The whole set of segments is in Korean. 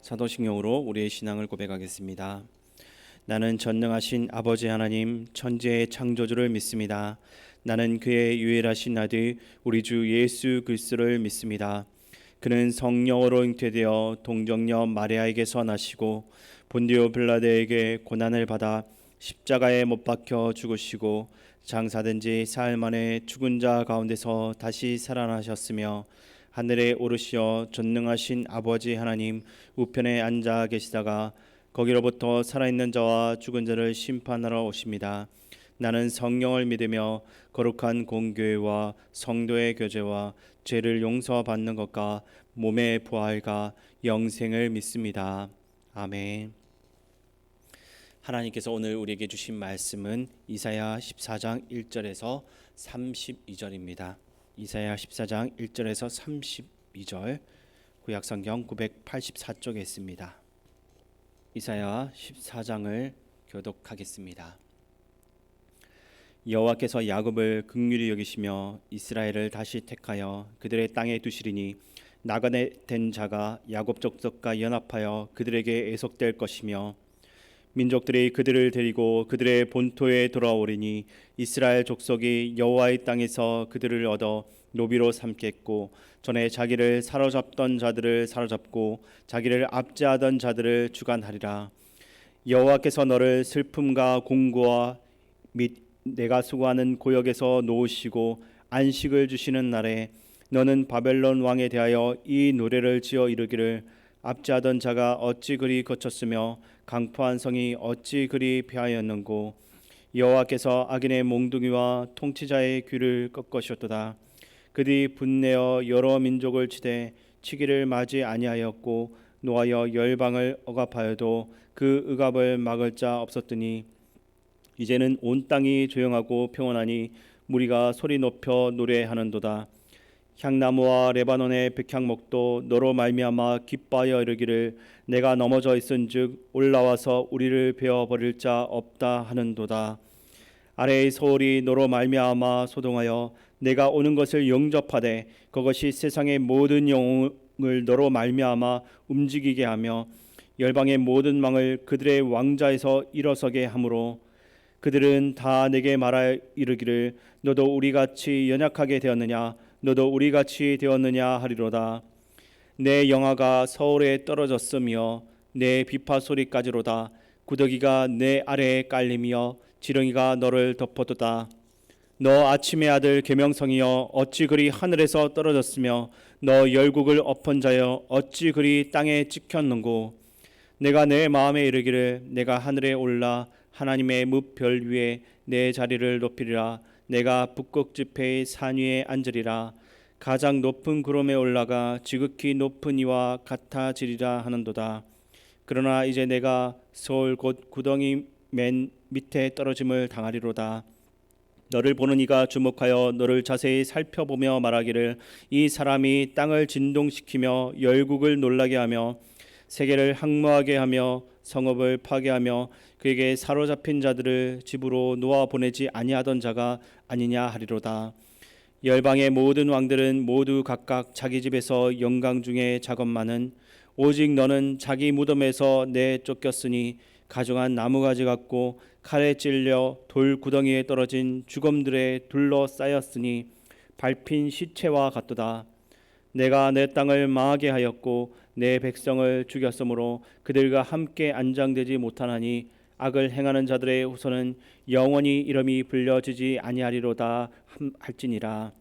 사도신경으로 우리의 신앙을 고백하겠습니다. 나는 전능하신 아버지 하나님 천지의 창조주를 믿습니다. 나는 그의 유일하신 아들 우리 주 예수 그리스도를 믿습니다. 그는 성령으로 잉태되어 동정녀 마리아에게서 나시고 본디오 빌라도에게 고난을 받아 십자가에 못 박혀 죽으시고 장사된 지 사흘 만에 죽은 자 가운데서 다시 살아나셨으며 하늘에 오르시어 전능하신 아버지 하나님 우편에 앉아 계시다가 거기로부터 살아있는 자와 죽은 자를 심판하러 오십니다. 나는 성령을 믿으며 거룩한 공교회와 성도의 교제와 죄를 용서받는 것과 몸의 부활과 영생을 믿습니다. 아멘. 하나님께서 오늘 우리에게 주신 말씀은 이사야 14장 1절에서 32절입니다. 이사야 14장 1절에서 32절 구약성경 984쪽에 있습니다. 이사야 14장을 교독하겠습니다. 여호와께서 야곱을 긍휼히 여기시며 이스라엘을 다시 택하여 그들의 땅에 두시리니 나그네된 자가 야곱 족속과 연합하여 그들에게 애속될 것이며 민족들이 그들을 데리고 그들의 본토에 돌아오리니 이스라엘 족속이 여호와의 땅에서 그들을 얻어 노비로 삼겠고 전에 자기를 사로잡던 자들을 사로잡고 자기를 압제하던 자들을 주관하리라. 여호와께서 너를 슬픔과 공고와 및 내가 수고하는 고역에서 놓으시고 안식을 주시는 날에 너는 바벨론 왕에 대하여 이 노래를 지어 이르기를 압제하던 자가 어찌 그리 거쳤으며 강포한 성이 어찌 그리 패하였는고 여호와께서 악인의 몽둥이와 통치자의 귀를 꺾으셨도다. 그들이 분내어 여러 민족을 치되 치기를 맞이 아니하였고 노하여 열방을 억압하여도 그 억압을 막을 자 없었더니 이제는 온 땅이 조용하고 평온하니 무리가 소리 높여 노래하는도다. 향나무와 레바논의 백향목도 너로 말미암아 기뻐하여 이르기를 내가 넘어져 있은즉 올라와서 우리를 베어 버릴 자 없다 하는도다. 아래의 서울이 너로 말미암아 소동하여 내가 오는 것을 영접하되 그것이 세상의 모든 영웅을 너로 말미암아 움직이게 하며 열방의 모든 망을 그들의 왕자에서 일어서게 하므로 그들은 다 내게 말하 이르기를 너도 우리같이 연약하게 되었느냐 너도 우리같이 되었느냐 하리로다. 내 영화가 서울에 떨어졌으며 내 비파 소리까지로다. 구더기가 내 아래에 깔리며 지렁이가 너를 덮어도다. 너 아침의 아들 계명성이여 어찌 그리 하늘에서 떨어졌으며 너 열국을 엎은 자여 어찌 그리 땅에 찍혔는고. 내가 내 마음에 이르기를 내가 하늘에 올라 하나님의 뭇별 위에 내 자리를 높이리라. 내가 북극 지폐의 산 위에 앉으리라. 가장 높은 구름에 올라가 지극히 높은 이와 같아지리라 하는도다. 그러나 이제 내가 서울 곧 구덩이 맨 밑에 떨어짐을 당하리로다. 너를 보는 이가 주목하여 너를 자세히 살펴보며 말하기를 이 사람이 땅을 진동시키며 열국을 놀라게 하며 세계를 항모하게 하며 성읍을 파괴하며 그에게 사로잡힌 자들을 집으로 놓아 보내지 아니하던 자가 아니냐 하리로다. 열방의 모든 왕들은 모두 각각 자기 집에서 영광 중에 작업만은 오직 너는 자기 무덤에서 내쫓겼으니 가증한 나무가지 같고 칼에 찔려 돌 구덩이에 떨어진 죽음들에 둘러싸였으니 밟힌 시체와 같도다. 내가 내 땅을 망하게 하였고 내 백성을 죽였으므로 그들과 함께 안장되지 못하나니 악을 행하는 자들의 후손은 영원히 이름이 불려지지 아니하리로다 할지니라.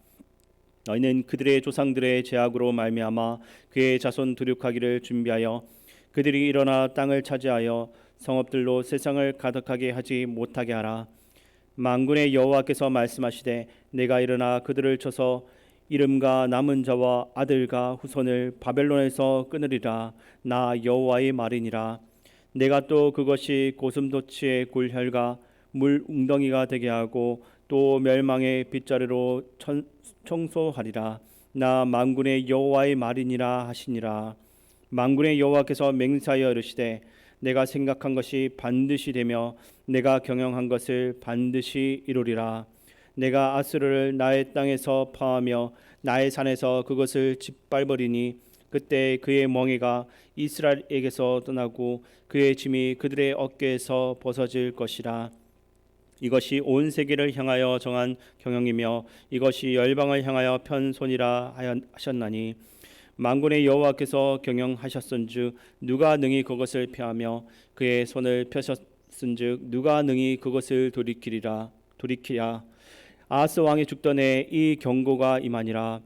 너희는 그들의 조상들의 죄악으로 말미암아 그의 자손 두륙하기를 준비하여 그들이 일어나 땅을 차지하여 성읍들로 세상을 가득하게 하지 못하게 하라. 만군의 여호와께서 말씀하시되 내가 일어나 그들을 쳐서 이름과 남은 자와 아들과 후손을 바벨론에서 끊으리라. 나 여호와의 말이니라. 내가 또 그것이 고슴도치의 굴혈과 물 웅덩이가 되게 하고 또 멸망의 빗자루로 청소하리라. 나 만군의 여호와의 말이니라 하시니라. 만군의 여호와께서 맹세하여 이르시되 내가 생각한 것이 반드시 되며 내가 경영한 것을 반드시 이루리라. 내가 아수르를 나의 땅에서 파하며 나의 산에서 그것을 짓밟으리니 그때 그의 멍에가 이스라엘에게서 떠나고 그의 짐이 그들의 어깨에서 벗어질 것이라. 이것이 온 세계를 향하여 정한 경영이며 이것이 열방을 향하여 편손이라 하셨나니 만군의 여호와께서 경영하셨은즉 누가 능히 그것을 펴하며 그의 손을 펴셨은즉 누가 능히 그것을 돌이키랴. 아하스 왕이 죽던 해에 이 경고가 임하니라.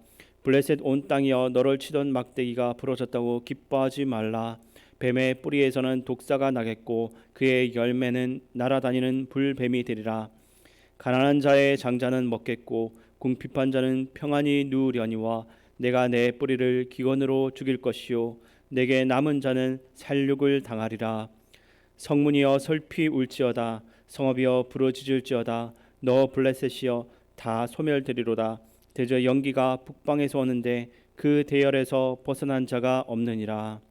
블레셋 온 땅이여 너를 치던 막대기가 부러졌다고 기뻐하지 말라. 뱀의 뿌리에서는 독사가 나겠고 그의 열매는 날아다니는 불뱀이 되리라. 가난한 자의 장자는 먹겠고 궁핍한 자는 평안히 누우려니와 내가 내 뿌리를 기근으로 죽일 것이요 내게 남은 자는 살육을 당하리라. 성문이여 슬피 울지어다. 성읍이여 부르짖을지어다. 너 블레셋이여 다 소멸되리로다. 대저 연기가 북방에서 오는데 그 대열에서 벗어난 자가 없느니라.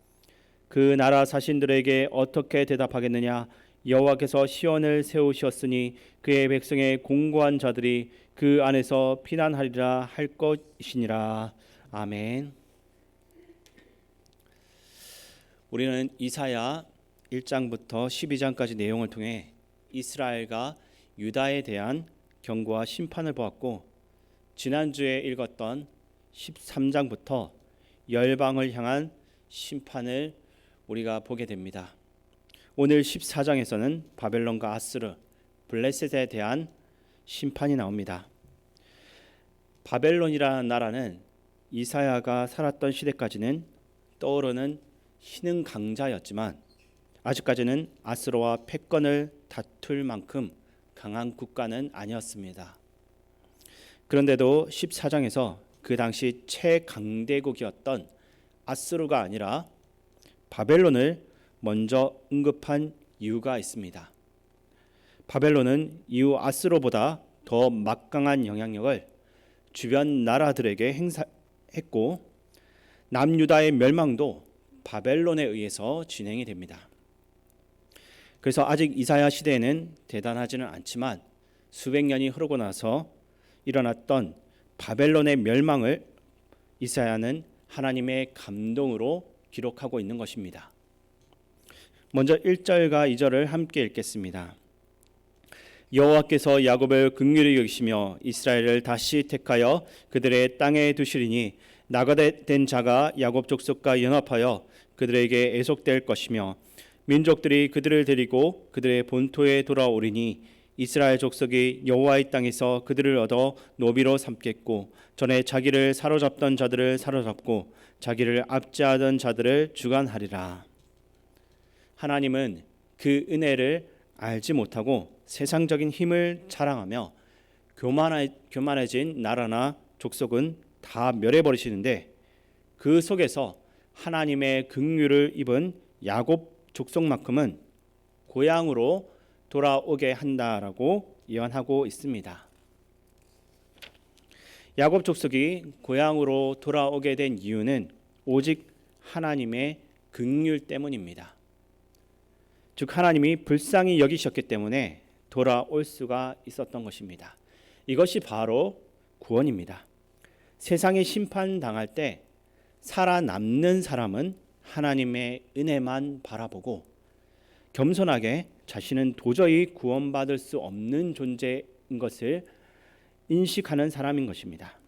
그 나라 사신들에게 어떻게 대답하겠느냐. 여호와께서 시온을 세우셨으니 그의 백성의 공고한 자들이 그 안에서 피난하리라 할 것이니라. 아멘. 우리는 이사야 1장부터 12장까지 내용을 통해 이스라엘과 유다에 대한 경고와 심판을 보았고, 지난주에 읽었던 13장부터 열방을 향한 심판을 우리가 보게 됩니다. 오늘 14장에서는 바벨론과 아스르, 블레셋에 대한 심판이 나옵니다. 바벨론이라는 나라는 이사야가 살았던 시대까지는 떠오르는 신흥 강자였지만 아직까지는 아스르와 패권을 다툴 만큼 강한 국가는 아니었습니다. 그런데도 14장에서 그 당시 최강대국이었던 아스르가 아니라 바벨론을 먼저 언급한 이유가 있습니다. 바벨론은 이후 아스르보다 더 막강한 영향력을 주변 나라들에게 행사했고 남유다의 멸망도 바벨론에 의해서 진행이 됩니다. 그래서 아직 이사야 시대에는 대단하지는 않지만 수백 년이 흐르고 나서 일어났던 바벨론의 멸망을 이사야는 하나님의 감동으로 기록하고 있는 것입니다. 먼저 1절과 2절을 함께 읽겠습니다. 여호와께서 야곱을 긍휼히 여기시며 이스라엘을 다시 택하여 그들의 땅에 두시리니 나그네된 자가 야곱 족속과 연합하여 그들에게 애속될 것이며 민족들이 그들을 데리고 그들의 본토에 돌아오리니 이스라엘 족속이 여호와의 땅에서 그들을 얻어 노비로 삼겠고 전에 자기를 사로잡던 자들을 사로잡고 자기를 압제하던 자들을 주관하리라. 하나님은 그 은혜를 알지 못하고 세상적인 힘을 자랑하며 교만해진 나라나 족속은 다 멸해버리시는데 그 속에서 하나님의 긍휼을 입은 야곱 족속만큼은 고향으로 돌아오게 한다라고 예언하고 있습니다. 야곱 족속이 고향으로 돌아오게 된 이유는 오직 하나님의 긍휼 때문입니다. 즉 하나님이 불쌍히 여기셨기 때문에 돌아올 수가 있었던 것입니다. 이것이 바로 구원입니다. 세상에 심판당할 때 살아남는 사람은 하나님의 은혜만 바라보고 겸손하게 자신은 도저히 구원받을 수 없는 존재인 것을 인식하는 사람인 것입니다.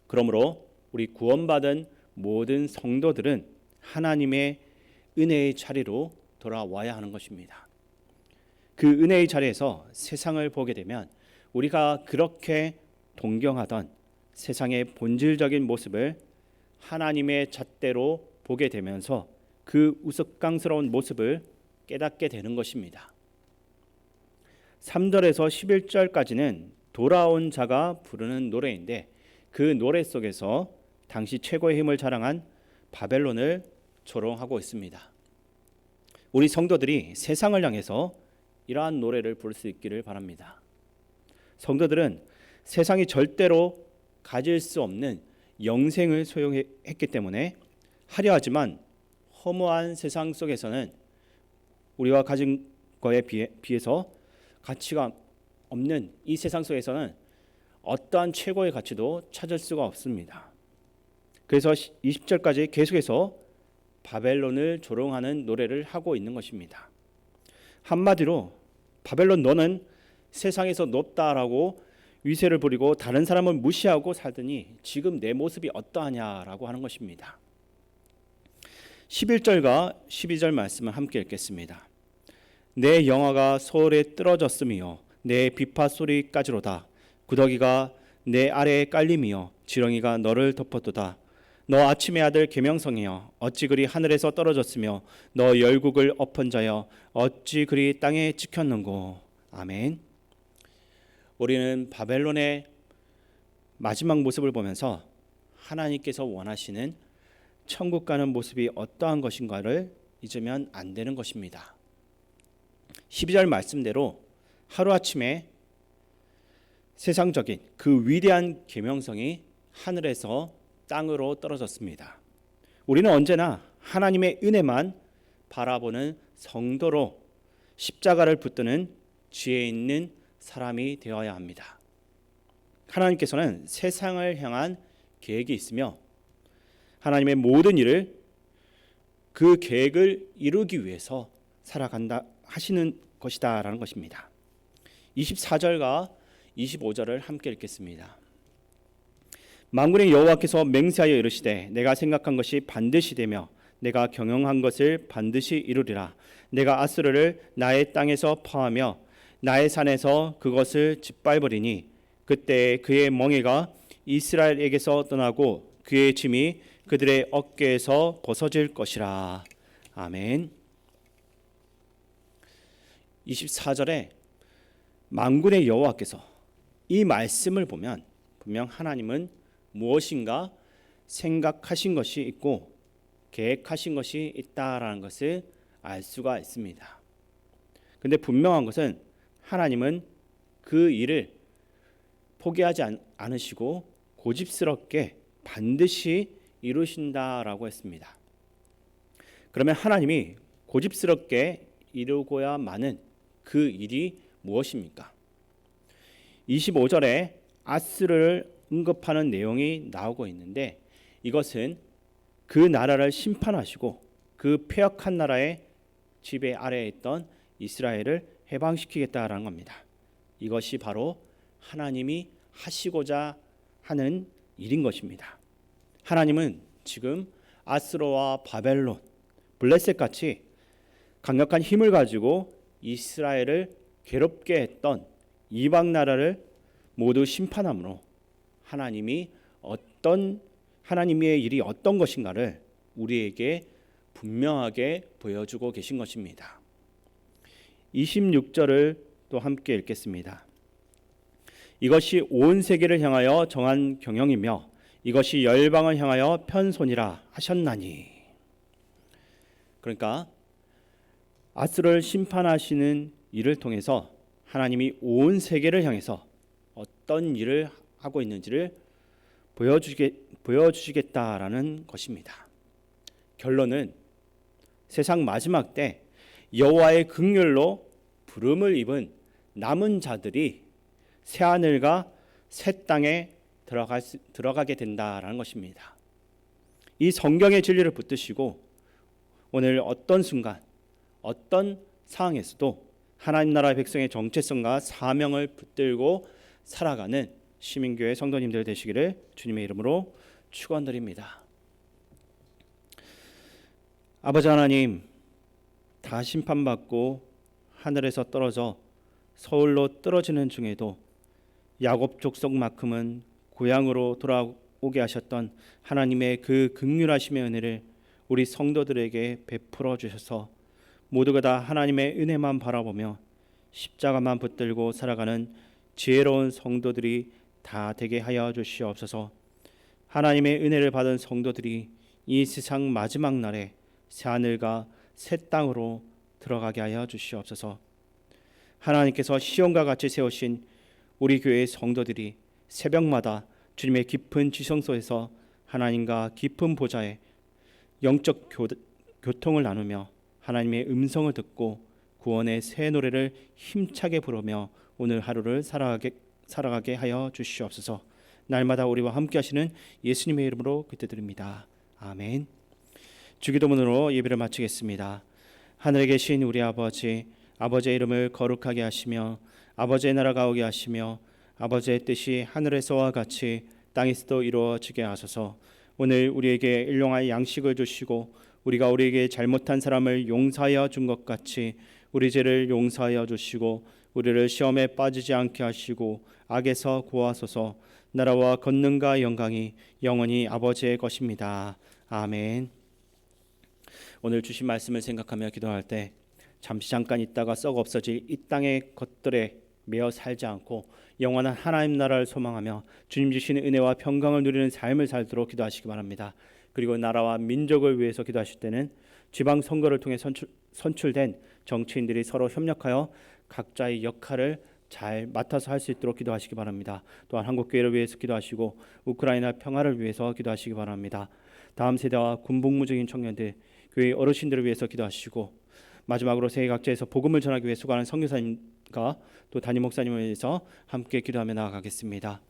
그러므로 우리 구원받은 모든 성도들은 하나님의 은혜의 자리로 돌아와야 하는 것입니다. 그 은혜의 자리에서 세상을 보게 되면 우리가 그렇게 동경하던 세상의 본질적인 모습을 하나님의 잣대로 보게 되면서 그 우스꽝스러운 모습을 깨닫게 되는 것입니다. 3절에서 11절까지는 돌아온 자가 부르는 노래인데 그 노래 속에서 당시 최고의 힘을 자랑한 바벨론을 조롱하고 있습니다. 우리 성도들이 세상을 향해서 이러한 노래를 부를 수 있기를 바랍니다. 성도들은 세상이 절대로 가질 수 없는 영생을 소유했기 때문에 화려하지만 허무한 세상 속에서는 우리가 가진 것에 비해서 가치가 없는 이 세상 속에서는 어떠한 최고의 가치도 찾을 수가 없습니다. 그래서 20절까지 계속해서 바벨론을 조롱하는 노래를 하고 있는 것입니다. 한마디로 바벨론 너는 세상에서 높다라고 위세를 부리고 다른 사람을 무시하고 살더니 지금 내 모습이 어떠하냐라고 하는 것입니다. 11절과 12절 말씀을 함께 읽겠습니다. 내 영화가 서울에 떨어졌으며 내 비파 소리까지로다. 구더기가 내 아래에 깔림이여 지렁이가 너를 덮었도다. 너 아침의 아들 계명성이여 어찌 그리 하늘에서 떨어졌으며 너 열국을 엎은 자여 어찌 그리 땅에 찍혔는고. 아멘. 우리는 바벨론의 마지막 모습을 보면서 하나님께서 원하시는 천국 가는 모습이 어떠한 것인가를 잊으면 안 되는 것입니다. 12절 말씀대로 하루아침에 세상적인 그 위대한 계명성이 하늘에서 땅으로 떨어졌습니다. 우리는 언제나 하나님의 은혜만 바라보는 성도로 십자가를 붙드는 지혜 있는 사람이 되어야 합니다. 하나님께서는 세상을 향한 계획이 있으며 하나님의 모든 일을 그 계획을 이루기 위해서 살아간다 하시는 것이다라는 것입니다. 24절과 25절을 함께 읽겠습니다. 만군의 여호와께서 맹세하여 이르시되 내가 생각한 것이 반드시 되며 내가 경영한 것을 반드시 이루리라. 내가 아수르를 나의 땅에서 퍼하며 나의 산에서 그것을 짓밟으리니 그때 그의 멍에가 이스라엘에게서 떠나고 그의 짐이 그들의 어깨에서 벗어질 것이라. 아멘. 24절에 만군의 여호와께서 이 말씀을 보면 분명 하나님은 무엇인가 생각하신 것이 있고 계획하신 것이 있다라는 것을 알 수가 있습니다. 그런데 분명한 것은 하나님은 그 일을 포기하지 않으시고 고집스럽게 반드시 이루신다라고 했습니다. 그러면 하나님이 고집스럽게 이루고야 마는 그 일이 무엇입니까? 25절에 아스르를 언급하는 내용이 나오고 있는데 이것은 그 나라를 심판하시고 그 패역한 나라의 지배 아래에 있던 이스라엘을 해방시키겠다라는 겁니다. 이것이 바로 하나님이 하시고자 하는 일인 것입니다. 하나님은 지금 아스로와 바벨론, 블레셋같이 강력한 힘을 가지고 이스라엘을 괴롭게 했던 이방 나라를 모두 심판함으로 하나님의 일이 어떤 것인가를 우리에게 분명하게 보여주고 계신 것입니다. 26절을 또 함께 읽겠습니다. 이것이 온 세계를 향하여 정한 경영이며 이것이 열방을 향하여 편손이라 하셨나니. 그러니까 아스를 심판하시는 일을 통해서 하나님이 온 세계를 향해서 어떤 일을 하고 있는지를 보여주시겠다라는 것입니다. 결론은 세상 마지막 때 여호와의 긍휼로 부름을 입은 남은 자들이 새 하늘과 새 땅에 들어가게 된다라는 것입니다. 이 성경의 진리를 붙드시고 오늘 어떤 순간 어떤 상황에서도 하나님 나라의 백성의 정체성과 사명을 붙들고 살아가는 시민교회 성도님들 되시기를 주님의 이름으로 축원드립니다. 아버지 하나님, 다 심판받고 하늘에서 떨어져 서울로 떨어지는 중에도 야곱 족속만큼은 고향으로 돌아오게 하셨던 하나님의 그 긍휼하심의 은혜를 우리 성도들에게 베풀어 주셔서 모두가 다 하나님의 은혜만 바라보며 십자가만 붙들고 살아가는 지혜로운 성도들이 다 되게 하여 주시옵소서. 하나님의 은혜를 받은 성도들이 이 세상 마지막 날에 새 하늘과 새 땅으로 들어가게 하여 주시옵소서. 하나님께서 시온과 같이 세우신 우리 교회의 성도들이 새벽마다 주님의 깊은 지성소에서 하나님과 깊은 보좌에 영적 교통을 나누며 하나님의 음성을 듣고 구원의 새 노래를 힘차게 부르며 오늘 하루를 살아가게 하여 주시옵소서. 날마다 우리와 함께 하시는 예수님의 이름으로 기도드립니다. 아멘. 주기도문으로 예배를 마치겠습니다. 하늘에 계신 우리 아버지, 아버지의 이름을 거룩하게 하시며 아버지의 나라가 오게 하시며 아버지의 뜻이 하늘에서와 같이 땅에서도 이루어지게 하소서. 오늘 우리에게 일용할 양식을 주시고 우리가 우리에게 잘못한 사람을 용서하여 준 것 같이 우리 죄를 용서하여 주시고 우리를 시험에 빠지지 않게 하시고 악에서 구하소서. 나라와 권능과 영광이 영원히 아버지의 것입니다. 아멘. 오늘 주신 말씀을 생각하며 기도할 때 잠깐 있다가 썩 없어질 이 땅의 것들에 매어 살지 않고 영원한 하나님 나라를 소망하며 주님 주시는 은혜와 평강을 누리는 삶을 살도록 기도하시기 바랍니다. 그리고 나라와 민족을 위해서 기도하실 때는 지방선거를 통해 선출된 정치인들이 서로 협력하여 각자의 역할을 잘 맡아서 할 수 있도록 기도하시기 바랍니다. 또한 한국교회를 위해서 기도하시고 우크라이나 평화를 위해서 기도하시기 바랍니다. 다음 세대와 군복무적인 청년들, 교회 어르신들을 위해서 기도하시고 마지막으로 세계 각지에서 복음을 전하기 위해 수고하는 선교사님과 또 담임 목사님을 위해서 함께 기도하며 나아가겠습니다.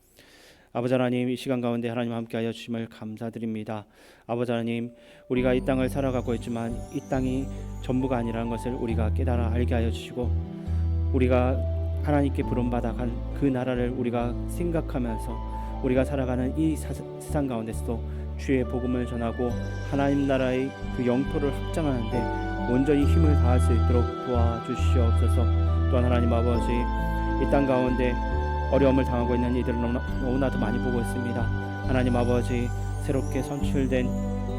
아버지 하나님, 이 시간 가운데 하나님 함께하여 주심을 감사드립니다. 아버지 하나님, 우리가 이 땅을 살아가고 있지만 이 땅이 전부가 아니라는 것을 우리가 깨달아 알게 하여 주시고 우리가 하나님께 부름받아 간 그 나라를 우리가 생각하면서 우리가 살아가는 이 세상 가운데서도 주의 복음을 전하고 하나님 나라의 그 영토를 확장하는데 온전히 힘을 다할 수 있도록 도와주시옵소서. 또한 하나님 아버지, 이 땅 가운데 어려움을 당하고 있는 이들을 너무나도 많이 보고 있습니다. 하나님 아버지, 새롭게 선출된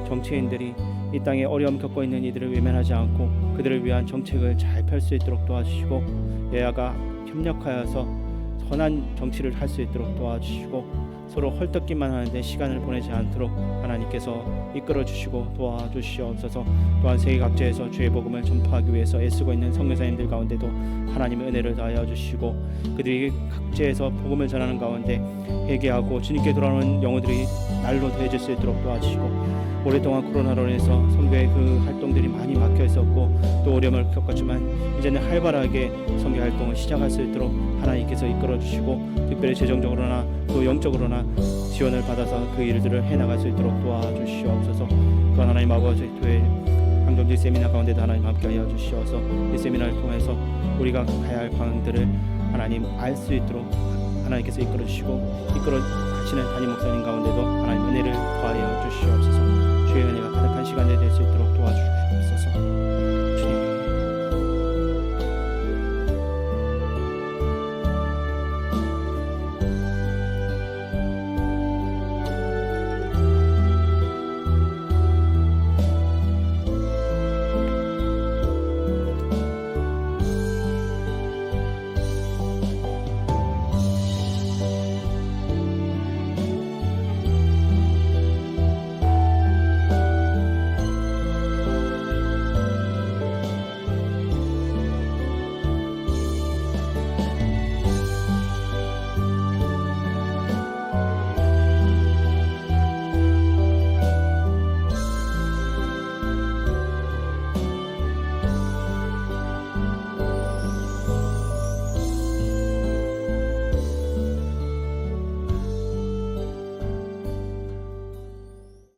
정치인들이 이 땅에 어려움 겪고 있는 이들을 외면하지 않고 그들을 위한 정책을 잘 펼 수 있도록 도와주시고 여야가 협력하여서 선한 정치를 할 수 있도록 도와주시고 서로 헐떡기만 하는데 시간을 보내지 않도록 하나님께서 이끌어 주시고 도와주시옵소서. 또한 세계 각지에서 주의 복음을 전파하기 위해서 애쓰고 있는 선교사님들 가운데도 하나님의 은혜를 다하여 주시고 그들이 각지에서 복음을 전하는 가운데 회개하고 주님께 돌아오는 영혼들이 날로 더해질 수 있도록 도와주시고 오랫동안 코로나로 인해서 선교의 그 활동들이 많이 막혀 있었고 또 어려움을 겪었지만 이제는 활발하게 선교 활동을 시작할 수 있도록 하나님께서 이끌어 주시고 특별히 재정적으로나 또 영적으로나 지원을 받아서 그 일들을 해나갈 수 있도록 도와주시옵소서. 또 하나님 아버지, 교회 항정지 세미나 가운데도 하나님 함께하여 주시어서 이 세미나를 통해서 우리가 가야 할 방향들을 하나님 알 수 있도록 하나님께서 이끌어 주시고 이끌어 가시는 담임 목사님 가운데도 하나님 은혜를 더하여 주시옵소서. 주의 은혜가 가득한 시간이 될 수 있도록 도와주시옵소서.